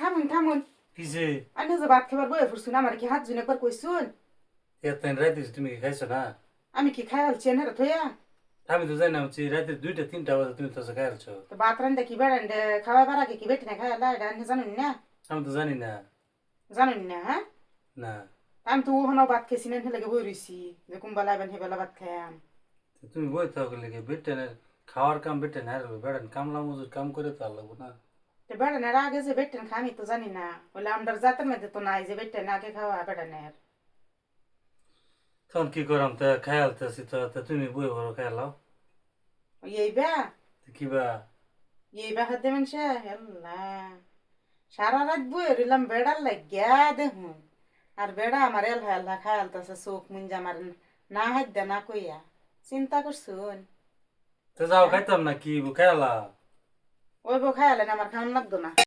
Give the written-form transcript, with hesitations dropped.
থামুন থামুন কিসে? আমি যে ভাত খাবার বয়ে ফুরছুন আমার কি হাত জুন একবার কইছুন এতদিন রাইতে তুমি কি খাইছো না? আমি কি খাই আলছি এনে থইয়া আমি তো জানি না হচ্ছে রাতে 2টা 3টা বাজে তুমি তো খাই আলছো। তো ভাত রান্দা কি বেড়ান্ডে খাওয়াবার আগে কি বেটি না খাই আলা এটা আপনি জানুন না আমি তো জানি না। জানুন না হ্যাঁ না। আমি তো ওখানেও ভাত খেয়েছি না হেলে বই রইছি যে কুম্বালা এবেন হেবেলা ভাত খাইয়াম তুমি বই থাকো লেগে বেটেনের খাওয়ার কাম বেটেন আর বেড়ান কামলা মজুর কাম করে তো আর লাগবো না। তো বেড়ানের আগে যে বেটেন খাই আমি তো জানি না বলে আমরার জাতের মধ্যে তো নাই যে বেটেন আগে খাওয়া বেড়ানের তখন কি করাম তা খাই আলতেছি তো তুমি বই ভরো খাই লাও। এইবা কিবা এইবা হাত দেবেন সে আল্লাহ সারা রাত বই রইলাম বেড়ার লাগিয়া দেখুন আর বেড়া আমার এল হেল্লা খায়ালতাছে চোখ মুঞ্জা আমার না হাত দে না কইয়া চিন্তা করছুন তো যাও খাইতাম না কি খাই আলা। ওই বউ খায়ালেন আমার খাওয়ান লাগতো না